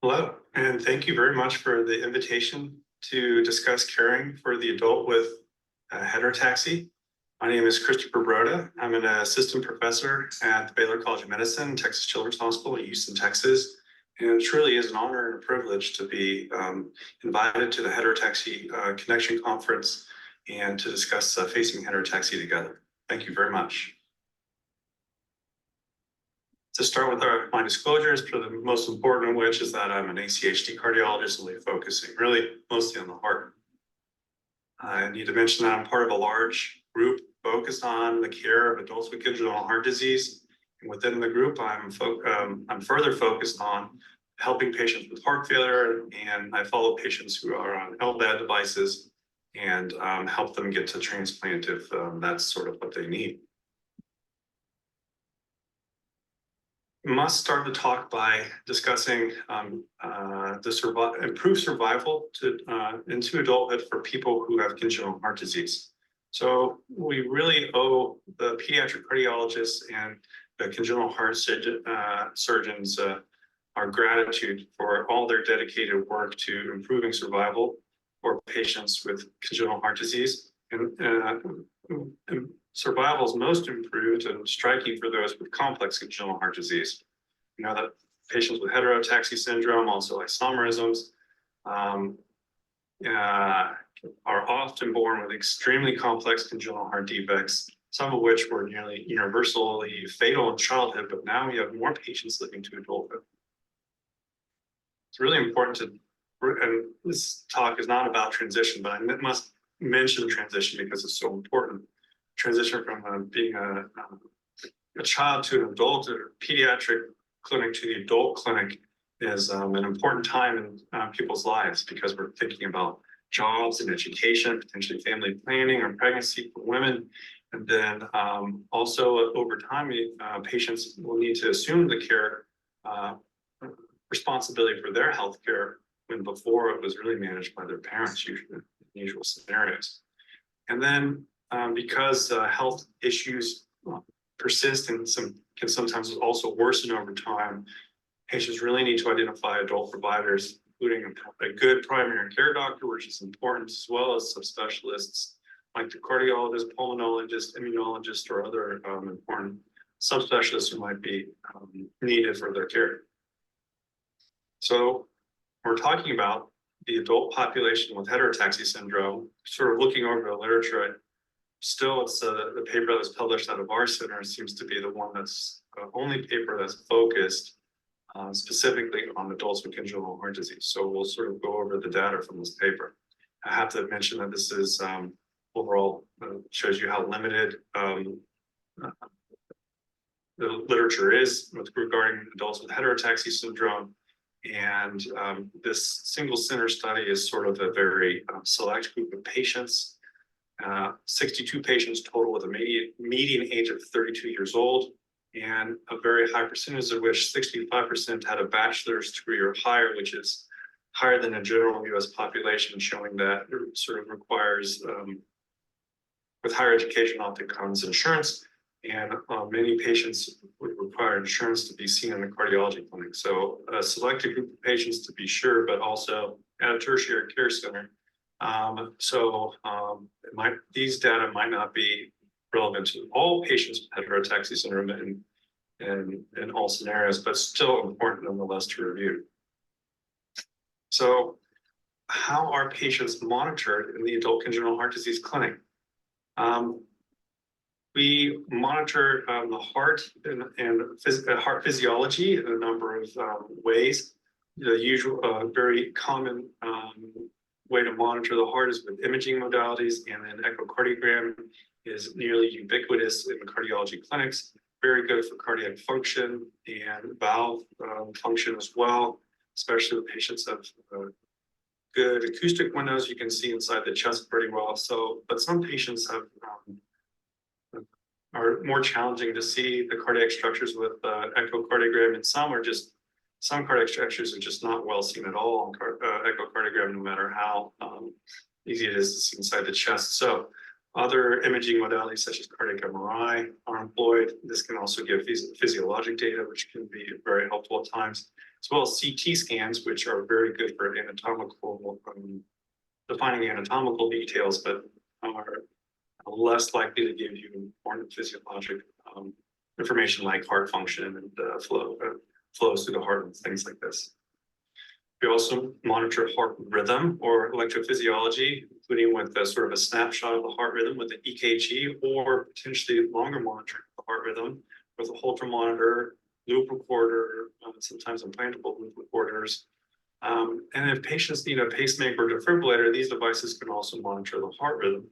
Hello, and thank you very much for the invitation to discuss caring for the adult with heterotaxy. My name is Christopher Broda. I'm an assistant professor at the Baylor College of Medicine, Texas Children's Hospital in Houston, Texas. And it truly is an honor and a privilege to be invited to the Heterotaxy Connection Conference and to discuss facing heterotaxy together. Thank you very much. To start with my disclosures, for the most important of which is that I'm an ACHD cardiologist, only focusing really mostly on the heart. I need to mention that I'm part of a large group focused on the care of adults with congenital heart disease. And within the group, I'm further focused on helping patients with heart failure, and I follow patients who are on LVAD devices and help them get to transplant if that's sort of what they need. Must start the talk by discussing improved survival into adulthood for people who have congenital heart disease. So we really owe the pediatric cardiologists and the congenital heart surgeons our gratitude for all their dedicated work to improving survival for patients with congenital heart disease. And survival is most improved and striking for those with complex congenital heart disease. You know that patients with heterotaxy syndrome, also isomerisms, are often born with extremely complex congenital heart defects, some of which were nearly universally fatal in childhood, but now we have more patients living to adulthood. It's really important to, and this talk is not about transition, but I must mention transition because it's so important. Transition from being a child to an adult or pediatric clinic to the adult clinic is an important time in people's lives because we're thinking about jobs and education, potentially family planning or pregnancy for women. And then also over time, patients will need to assume the care responsibility for their health care when before it was really managed by their parents, usually in usual scenarios. And then because health issues persist and can sometimes also worsen over time, patients really need to identify adult providers, including a good primary care doctor, which is important, as well as subspecialists like the cardiologist, pulmonologist, immunologist, or other important subspecialists who might be needed for their care. So we're talking about the adult population with heterotaxy syndrome, sort of looking over the literature. Still, it's the paper that was published out of our center seems to be the one that's the only paper that's focused specifically on adults with congenital heart disease. So we'll sort of go over the data from this paper. I have to mention that this is overall shows you how limited the literature is regarding adults with heterotaxy syndrome. And this single center study is sort of a very select group of patients. 62 patients total with a median age of 32 years old, and a very high percentage of which 65% had a bachelor's degree or higher, which is higher than a general US population, showing that it sort of requires, with higher education often comes insurance, and many patients would require insurance to be seen in the cardiology clinic. So a selected group of patients to be sure, but also at a tertiary care center. These data might not be relevant to all patients with heterotaxy syndrome in all scenarios, but still important nonetheless to review. So how are patients monitored in the adult congenital heart disease clinic? We monitor the heart and heart physiology in a number of ways. The usual, very common way to monitor the heart is with imaging modalities, and then echocardiogram is nearly ubiquitous in cardiology clinics. Very good for cardiac function and valve function as well, especially with patients have good acoustic windows. You can see inside the chest pretty well. So, but some patients have are more challenging to see the cardiac structures with echocardiogram, and some cardiac structures are just not well seen at all on echocardiogram, no matter how easy it is to see inside the chest. So Other imaging modalities such as cardiac MRI are employed. This can also give physiologic data, which can be very helpful at times, as well as CT scans, which are very good for anatomical, defining anatomical details, but are less likely to give you important physiologic information like heart function and flows through the heart and things like this. We also monitor heart rhythm or electrophysiology, including with sort of a snapshot of the heart rhythm with an EKG, or potentially longer monitoring of the heart rhythm with a Holter monitor, loop recorder, sometimes implantable loop recorders. And if patients need a pacemaker or defibrillator, these devices can also monitor the heart rhythm.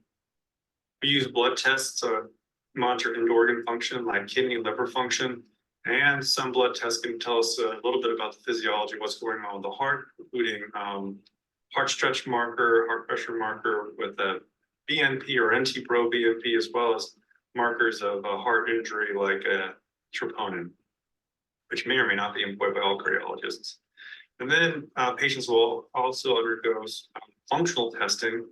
We use blood tests to monitor end organ function like kidney, liver function, and some blood tests can tell us a little bit about the physiology, what's going on with the heart, including heart stretch marker, heart pressure marker with a BNP or NT-proBNP, as well as markers of heart injury like troponin, which may or may not be employed by all cardiologists. And then patients will also undergo functional testing,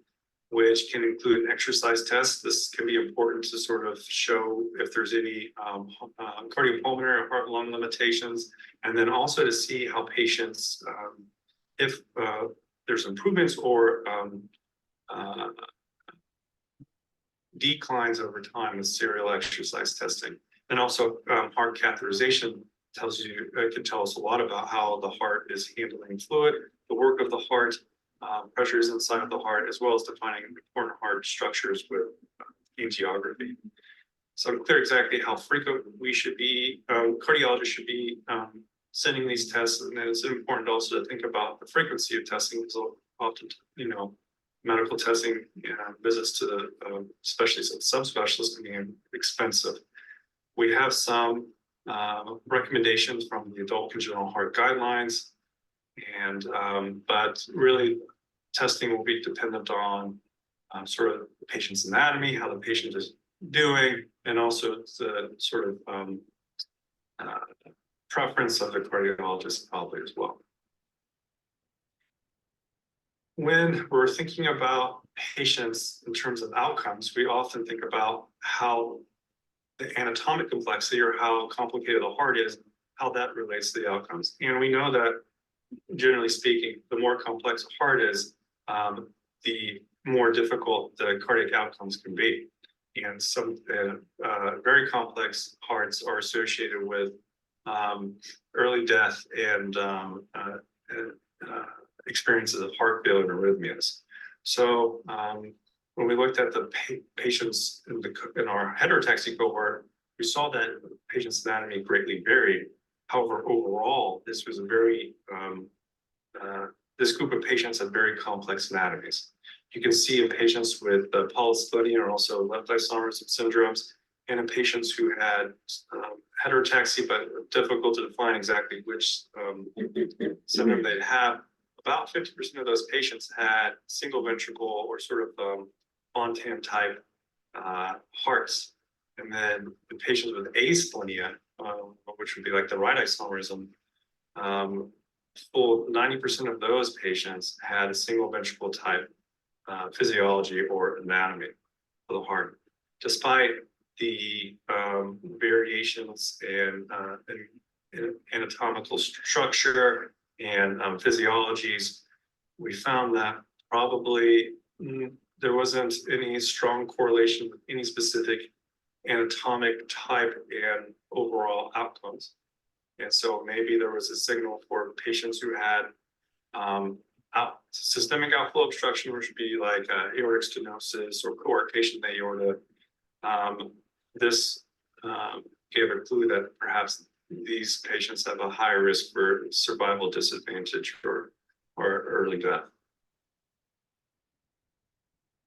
which can include exercise tests. This can be important to sort of show if there's any cardiopulmonary or heart lung limitations, and then also to see how patients, if there's improvements or declines over time with serial exercise testing. And also heart catheterization can tell us a lot about how the heart is handling fluid, the work of the heart, pressures inside of the heart, as well as defining important heart structures with angiography. So unclear exactly how frequent we should be, cardiologists should be sending these tests, and then it's important also to think about the frequency of testing, because often, medical testing visits to the specialists and subspecialists can be expensive. We have some recommendations from the adult congenital heart guidelines, and but really testing will be dependent on sort of the patient's anatomy, how the patient is doing, and also the sort of preference of the cardiologist probably as well. When we're thinking about patients in terms of outcomes, we often think about how the anatomic complexity or how complicated the heart is, how that relates to the outcomes. And we know that, generally speaking, the more complex a heart is, the more difficult the cardiac outcomes can be. And some very complex hearts are associated with early death and experiences of heart failure and arrhythmias. So when we looked at the patients in our heterotaxy cohort, we saw that patients' anatomy greatly varied. However, overall, this was a very this group of patients had very complex anatomies. You can see in patients with polycythemia or also left isomerism syndromes, and in patients who had heterotaxy, but difficult to define exactly which syndrome they'd have. About 50% of those patients had single ventricle or sort of Fontan type hearts. And then the patients with asplenia, which would be like the right isomerism, full 90% of those patients had a single ventricle type physiology or anatomy of the heart. Despite the variations in anatomical structure and physiologies, we found that probably there wasn't any strong correlation with any specific anatomic type and overall outcomes. And so maybe there was a signal for patients who had systemic outflow obstruction, which would be like aortic stenosis or coarctation of the aorta. This gave a clue that perhaps these patients have a higher risk for survival disadvantage or early death.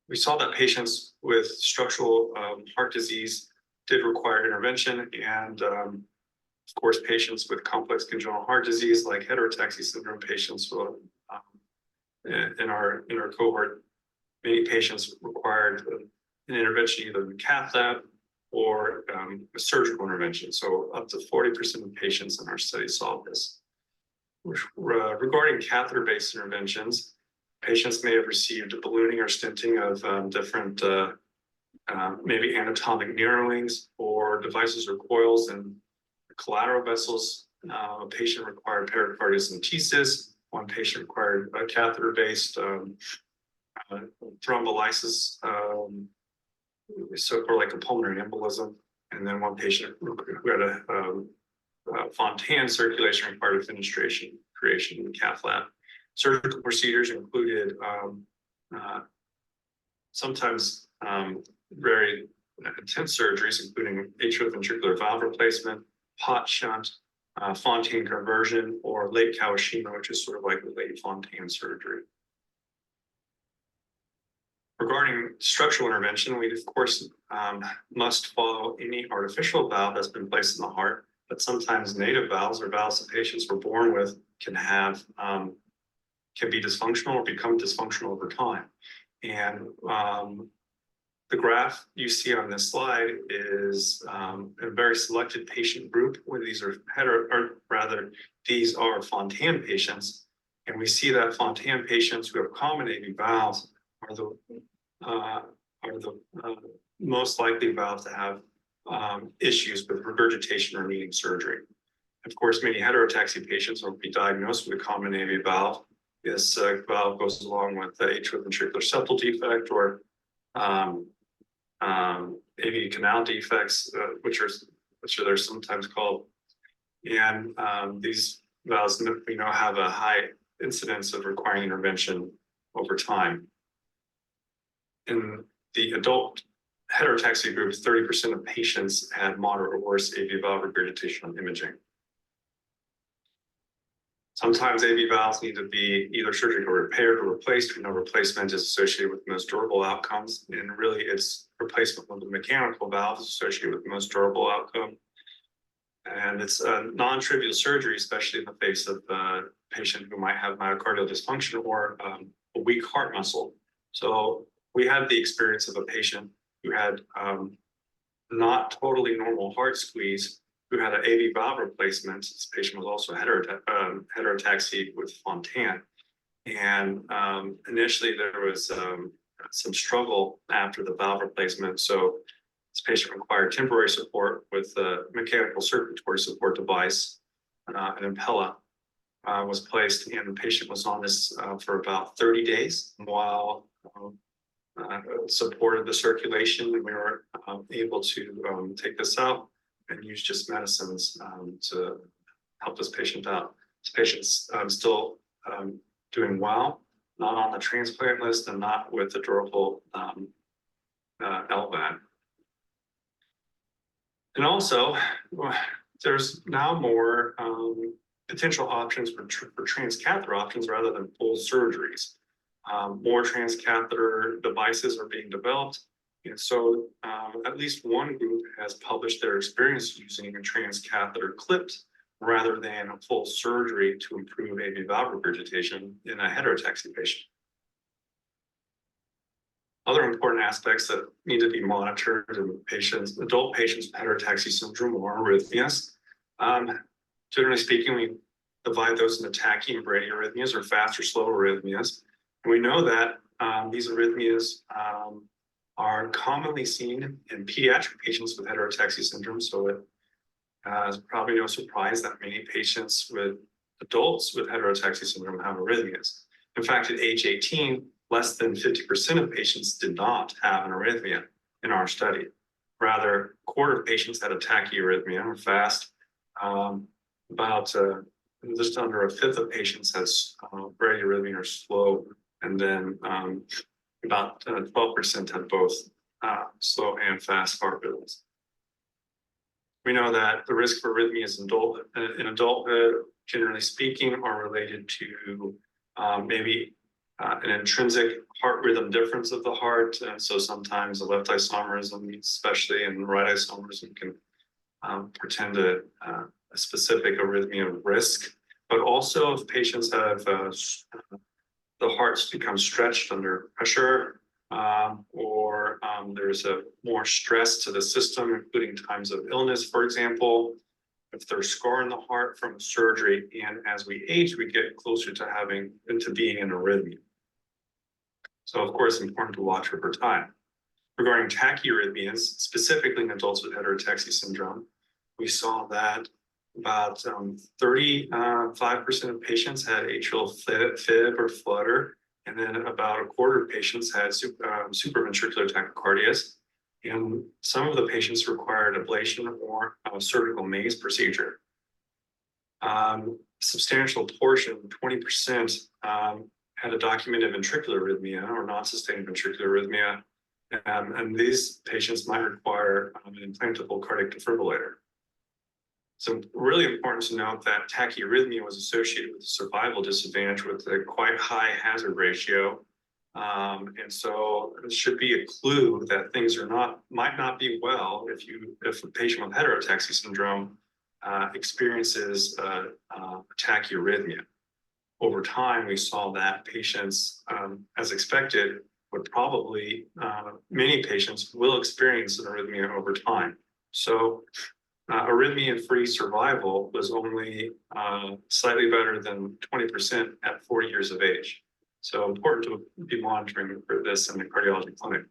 We saw that patients with structural heart disease did require intervention, and of course, patients with complex congenital heart disease, like heterotaxy syndrome patients, in our cohort, many patients required an intervention, either in cath lab or a surgical intervention. So up to 40% of patients in our study saw this. Regarding catheter-based interventions, patients may have received ballooning or stenting of different maybe anatomic narrowings or devices or coils in the collateral vessels. A patient required pericardiocentesis. One patient required a catheter-based thrombolysis, so for like a pulmonary embolism. And then one patient who had a Fontan circulation required fenestration creation in the cath lab. Surgical procedures included sometimes very intense surgeries, including atrioventricular valve replacement, pot shunt, Fontan conversion, or late Kawashima, which is sort of like the late Fontan surgery. Regarding structural intervention, we of course must follow any artificial valve that's been placed in the heart, but sometimes native valves or valves that patients were born with can be dysfunctional or become dysfunctional over time. And the graph you see on this slide is a very selected patient group where these are Fontan patients. And we see that Fontan patients who have common AV valves are the most likely valves to have issues with regurgitation or needing surgery. Of course, many heterotaxy patients will be diagnosed with a common AV valve. This valve goes along with the atrioventricular septal defect or AV canal defects, which are they're sometimes called. And these valves we know have a high incidence of requiring intervention over time. In the adult heterotaxy group, 30% of patients had moderate or worse AV valve regurgitation on imaging. Sometimes AV valves need to be either surgically repaired or replaced. We know replacement is associated with the most durable outcomes, and really it's replacement of the mechanical valves associated with the most durable outcome. And it's a non-trivial surgery, especially in the face of a patient who might have myocardial dysfunction or a weak heart muscle. So we had the experience of a patient who had not totally normal heart squeeze, who had an AV valve replacement. This patient was also heterotaxy with Fontan. And initially there was some struggle after the valve replacement. So this patient required temporary support with a mechanical circulatory support device. An Impella was placed, and the patient was on this for about 30 days while supported the circulation, and we were able to take this out and use just medicines to help this patient out. This patient's still doing well, not on the transplant list and not with the durable LVAD. And also, there's now more potential options for transcatheter options rather than full surgeries. More transcatheter devices are being developed. And so at least one group has published their experience using a transcatheter clipped rather than a full surgery to improve AV valve regurgitation in a heterotaxy patient. Other important aspects that need to be monitored in patients, adult patients with heterotaxy syndrome or arrhythmias. Generally speaking, we divide those into tachy and bradyarrhythmias, or fast or slow arrhythmias. And we know that these arrhythmias are commonly seen in pediatric patients with heterotaxy syndrome. So it is probably no surprise that many patients with adults with heterotaxy syndrome have arrhythmias. In fact, at age 18, less than 50% of patients did not have an arrhythmia in our study. Rather, a quarter of patients had a tachyarrhythmia or fast. About just under a fifth of patients has bradyarrhythmia or slow, and then about 12% had both slow and fast heart rhythms. We know that the risk for arrhythmias in adulthood, generally speaking, are related to maybe an intrinsic heart rhythm difference of the heart. And so sometimes a left isomerism, especially in right isomerism, can portend a specific arrhythmia risk. But also if patients have the hearts become stretched under pressure, or there's a more stress to the system, including times of illness, for example. If there's scar in the heart from surgery, and as we age, we get closer to being an arrhythmia. So of course, important to watch over time. Regarding tachyarrhythmias, specifically in adults with heterotaxy syndrome, we saw that about 35% of patients had atrial fib or flutter, and then about a quarter of patients had supraventricular tachycardias. And some of the patients required ablation or surgical maze procedure. Substantial portion, 20%, had a documented ventricular arrhythmia or non-sustained ventricular arrhythmia. And these patients might require an implantable cardiac defibrillator. So really important to note that tachyarrhythmia was associated with a survival disadvantage with a quite high hazard ratio. And so it should be a clue that things might not be well if a patient with heterotaxy syndrome experiences tachyarrhythmia. Over time, we saw that patients, as expected, would probably, many patients will experience an arrhythmia over time. So arrhythmia-free survival was only slightly better than 20% at 40 years of age. So important to be monitoring for this in the cardiology clinic.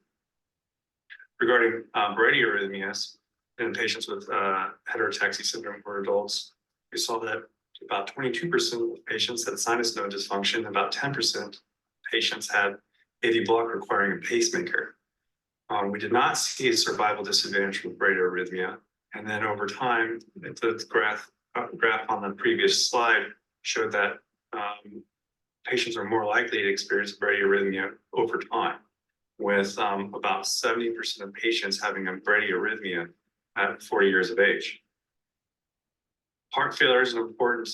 Regarding bradyarrhythmias in patients with heterotaxy syndrome for adults, we saw that about 22% of patients had sinus node dysfunction, about 10% of patients had AV block requiring a pacemaker. We did not see a survival disadvantage with bradyarrhythmia. And then over time, the graph on the previous slide showed that patients are more likely to experience bradyarrhythmia over time, with about 70% of patients having a bradyarrhythmia at 40 years of age. Heart failure is an important,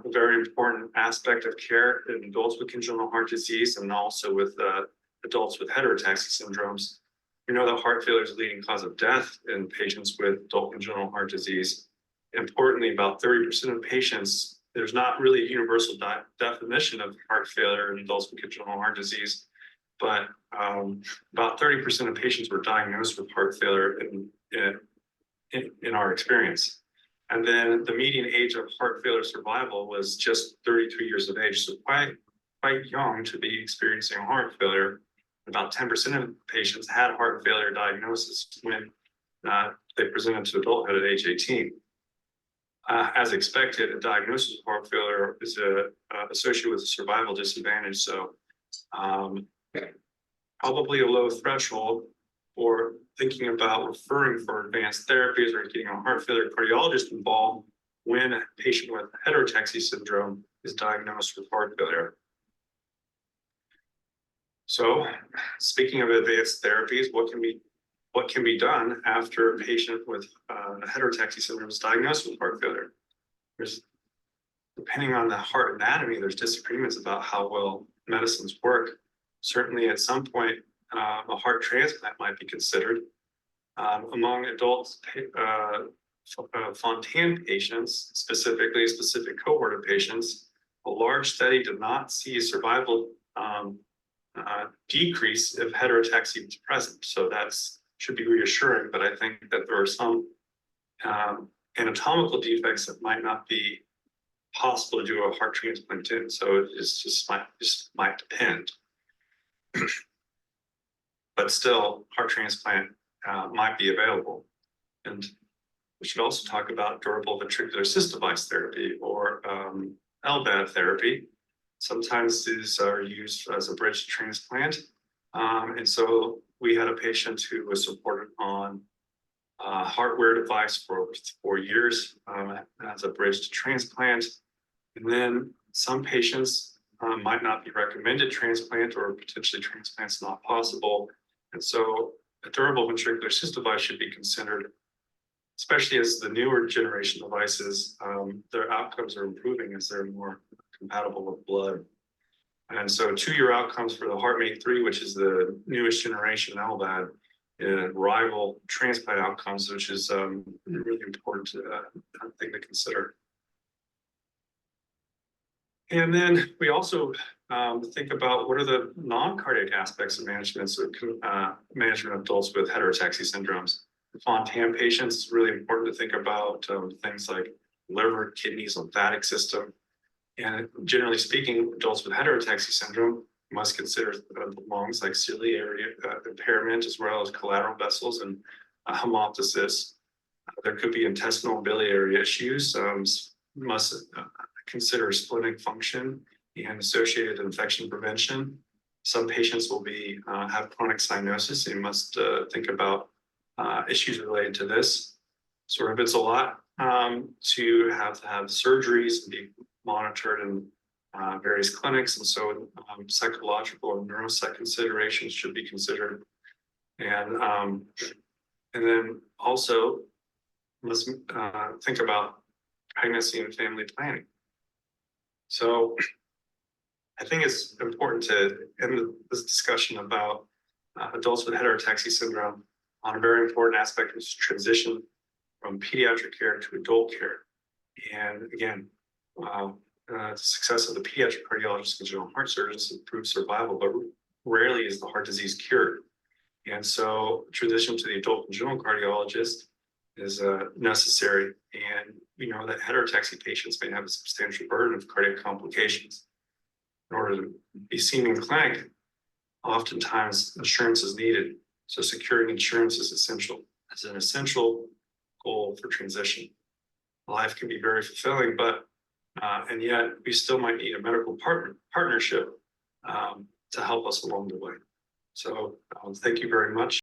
very important aspect of care in adults with congenital heart disease and also with adults with heterotaxy syndromes. We know that heart failure is the leading cause of death in patients with adult congenital heart disease. Importantly, about 30% of patients, there's not really a universal definition of heart failure in adults with congenital heart disease, but about 30% of patients were diagnosed with heart failure in our experience. And then the median age of heart failure survival was just 32 years of age, so quite young to be experiencing heart failure. About 10% of patients had heart failure diagnosis when they presented to adulthood at age 18. As expected, a diagnosis of heart failure is associated with a survival disadvantage, so probably a low threshold for thinking about referring for advanced therapies or getting a heart failure cardiologist involved when a patient with heterotaxy syndrome is diagnosed with heart failure. So, speaking of advanced therapies, what can be done after a patient with heterotaxy syndrome is diagnosed with heart failure? Depending on the heart anatomy, there's disagreements about how well medicines work. Certainly, at some point, a heart transplant might be considered. Among adults, Fontan patients, specifically a specific cohort of patients, a large study did not see a survival decrease if heterotaxy was present. So that should be reassuring, but I think that there are some anatomical defects that might not be possible to do a heart transplant in. So it just might depend. But still, heart transplant might be available. And we should also talk about durable ventricular assist device therapy or LVAD therapy. Sometimes these are used as a bridge to transplant. And so we had a patient who was supported on a hardware device for over 4 years as a bridge to transplant. And then some patients might not be recommended transplant or potentially transplant's not possible. And so a durable ventricular assist device should be considered, especially as the newer generation devices, their outcomes are improving as they're more compatible with blood. And so 2-year outcomes for the HeartMate 3, which is the newest generation LVAD, rival transplant outcomes, which is really important thing to consider. And then we also think about what are the non-cardiac aspects of management of adults with heterotaxy syndromes. For Fontan patients, it's really important to think about things like liver, kidneys, lymphatic system. And generally speaking, adults with heterotaxy syndrome Must consider the lungs like ciliary impairment as well as collateral vessels and hemoptysis. There could be intestinal and biliary issues. Must consider splenic function and associated infection prevention. Some patients will be have chronic cyanosis. They must think about issues related to this. Sort of, it's a lot to have surgeries and be monitored in various clinics, and so psychological and neuropsych considerations should be considered. And then also let's think about pregnancy and family planning. So I think it's important to end this discussion about adults with heterotaxy syndrome on a very important aspect, which is transition from pediatric care to adult care. And again, the success of the pediatric cardiologists and general heart surgeons improves survival, but rarely is the heart disease cured. And so transition to the adult and general cardiologist is necessary. And we know that heterotaxy patients may have a substantial burden of cardiac complications. In order to be seen in clinic, oftentimes insurance is needed. So securing insurance is essential. It's an essential goal for transition. Life can be very fulfilling, but and yet we still might need a medical partnership to help us along the way. So thank you very much.